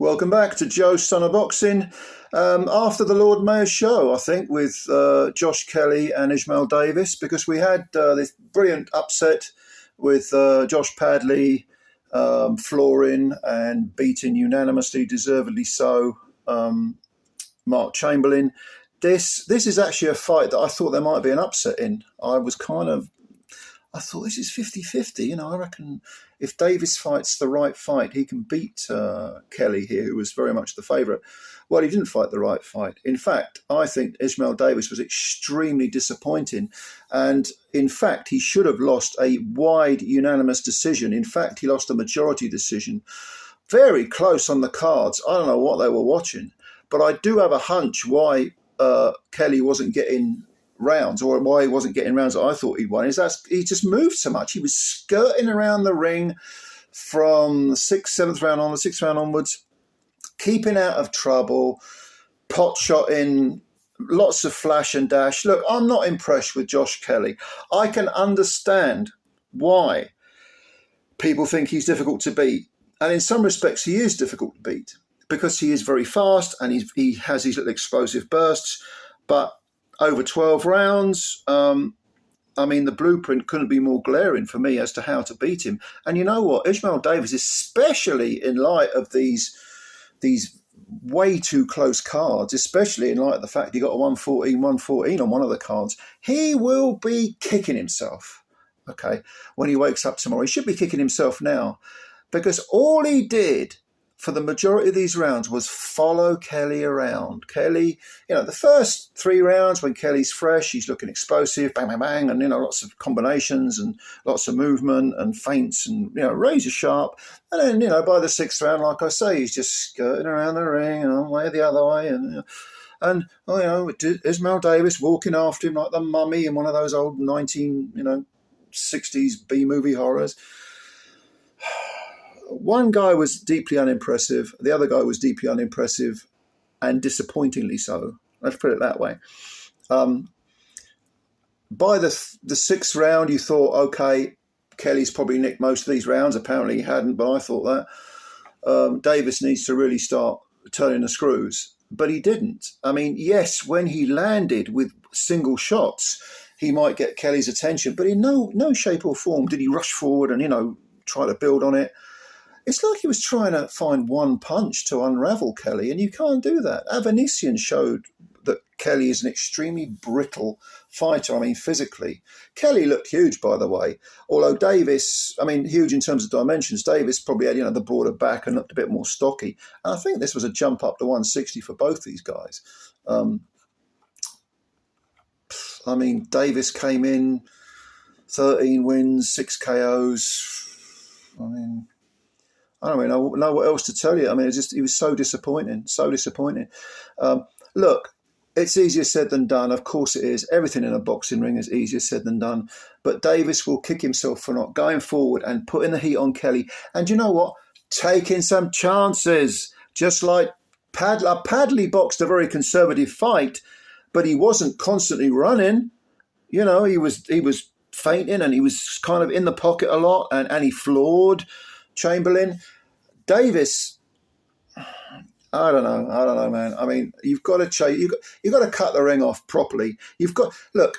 Welcome back to Joe's Son of Boxing. After the Lord Mayor's show, I think, with Josh Kelly and Ishmael Davis, because we had this brilliant upset with Josh Padley flooring and beating unanimously, deservedly so, Mark Chamberlain. This is actually a fight that I thought there might be an upset in. I thought this is 50-50. I reckon if Davis fights the right fight, he can beat Kelly here, who was very much the favourite. Well, he didn't fight the right fight. In fact, I think Ishmael Davis was extremely disappointing. And in fact, he should have lost a wide unanimous decision. In fact, he lost a majority decision. Very close on the cards. I don't know what they were watching. But I do have a hunch why Kelly wasn't getting rounds, or why he wasn't getting rounds that I thought he'd won, is that he just moved so much. He was skirting around the ring from the 6th round onwards, keeping out of trouble, pot shotting, lots of flash and dash. Look, I'm not impressed with Josh Kelly. I can understand why people think he's difficult to beat. And in some respects, he is difficult to beat because he is very fast and he has these little explosive bursts. But over 12 rounds, the blueprint couldn't be more glaring for me as to how to beat him. And you know what? Ishmael Davis, especially in light of these way too close cards, especially in light of the fact he got a 114 on one of the cards, he will be kicking himself, okay, when he wakes up tomorrow. He should be kicking himself now, because all he did for the majority of these rounds was follow Kelly around. Kelly, the first 3 rounds when Kelly's fresh, he's looking explosive, bang, bang, bang, and, lots of combinations and lots of movement and feints and, razor sharp. And then, by the 6th round, like I say, he's just skirting around the ring and one way the other way. And Ishmael Davis walking after him like the mummy in one of those old 1960s B-movie horrors. One guy was deeply unimpressive. The other guy was deeply unimpressive and disappointingly so. Let's put it that way. By the 6th round, you thought, okay, Kelly's probably nicked most of these rounds. Apparently he hadn't, but I thought that. Davis needs to really start turning the screws. But he didn't. Yes, when he landed with single shots, he might get Kelly's attention, but in no shape or form did he rush forward and, try to build on it. It's like he was trying to find one punch to unravel Kelly, and you can't do that. Avanesian showed that Kelly is an extremely brittle fighter, physically. Kelly looked huge, by the way, although Davis, huge in terms of dimensions. Davis probably had, the broader back and looked a bit more stocky. And I think this was a jump up to 160 for both these guys. Davis came in, 13 wins, 6 KOs. I don't know what else to tell you. He was so disappointing, Look, it's easier said than done. Of course it is. Everything in a boxing ring is easier said than done. But Davis will kick himself for not going forward and putting the heat on Kelly. And you know what? Taking some chances. Just like Padley boxed a very conservative fight, but he wasn't constantly running. He was feinting and he was kind of in the pocket a lot, and he floored Chamberlain. Davis, I don't know, man. You've got to you've got to cut the ring off properly. Look,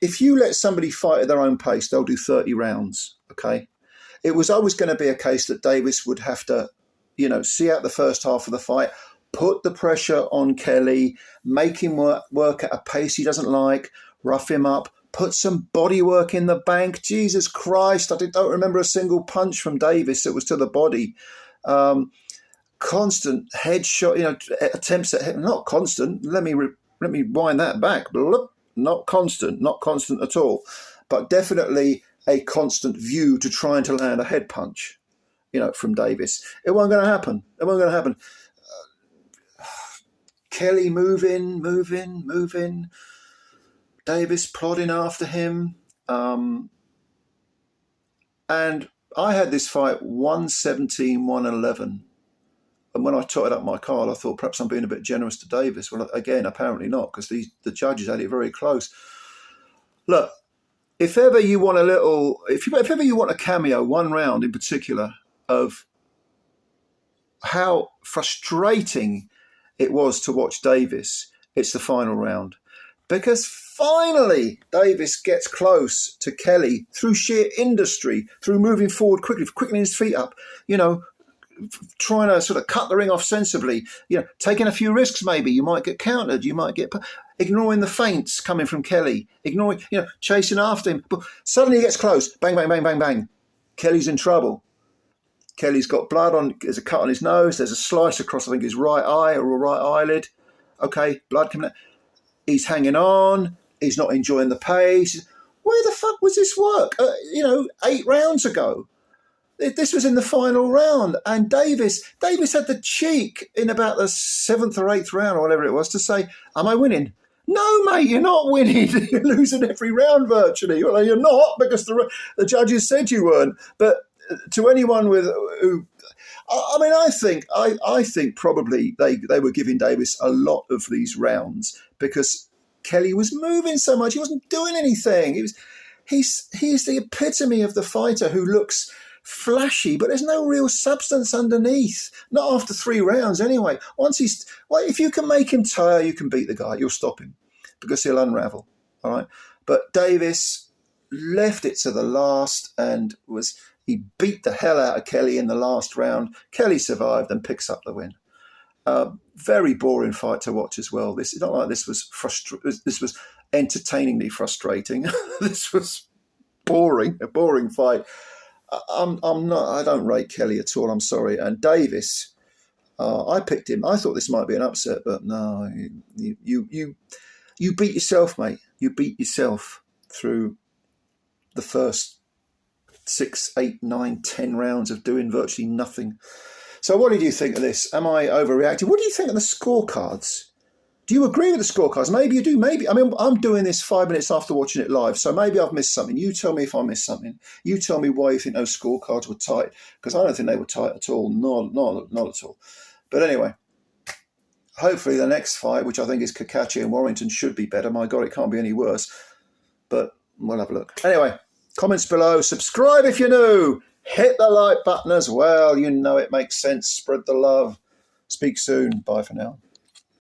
if you let somebody fight at their own pace, they'll do 30 rounds. Okay, it was always going to be a case that Davis would have to, see out the first half of the fight, put the pressure on Kelly, make him work at a pace he doesn't like, rough him up. Put some body work in the bank. Jesus Christ, I don't remember a single punch from Davis that was to the body. Constant headshot, attempts at not constant. Let me wind that back. Not constant at all, but definitely a constant view to trying to land a head punch, from Davis. It wasn't going to happen. Kelly moving. Davis plodding after him. And I had this fight 117, 111. And when I totted up my card, I thought perhaps I'm being a bit generous to Davis. Well, again, apparently not, because the judges had it very close. Look, if ever you want a cameo, one round in particular, of how frustrating it was to watch Davis. It's the final round. Because finally, Davis gets close to Kelly through sheer industry, through moving forward quickly, quickening his feet up, trying to sort of cut the ring off sensibly, taking a few risks maybe. You might get countered, you might get... ignoring the feints coming from Kelly, ignoring, chasing after him. But suddenly he gets close, bang, bang, bang, bang, bang. Kelly's in trouble. Kelly's got blood on, there's a cut on his nose, there's a slice across, I think, his right eye or right eyelid. Okay, blood coming out. He's hanging on, he's not enjoying the pace. Where the fuck was this work? 8 rounds ago. This was in the final round, and Davis had the cheek in about the 7th or 8th round or whatever it was to say, am I winning? No, mate, you're not winning. You're losing every round virtually. Well, you're not, because the judges said you weren't. But to anyone who, I think probably they were giving Davis a lot of these rounds because Kelly was moving so much. He wasn't doing anything. He's the epitome of the fighter who looks flashy, but there's no real substance underneath. Not after 3 rounds, anyway. If you can make him tire, you can beat the guy. You'll stop him because he'll unravel. All right. But Davis left it to the last and he beat the hell out of Kelly in the last round. Kelly survived and picks up the win. Very boring fight to watch as well. It's not like this was this was entertainingly frustrating. This was a boring fight. I don't rate Kelly at all. I'm sorry. And Davis, I picked him. I thought this might be an upset, but no, you beat yourself, mate. You beat yourself through the first 6, 8, 9, 10 rounds of doing virtually nothing. So what did you think of this? Am I overreacting? What do you think of the scorecards? Do you agree with the scorecards? Maybe you do. Maybe. I mean, I'm doing this 5 minutes after watching it live, so maybe I've missed something. You tell me if I missed something. You tell me why you think those scorecards were tight, because I don't think they were tight at all. Not at all. But anyway, hopefully the next fight, which I think is Kakachi and Warrington, should be better. My God, it can't be any worse. But we'll have a look. Anyway, comments below. Subscribe if you're new. Hit the like button as well. You know it makes sense. Spread the love. Speak soon. Bye for now.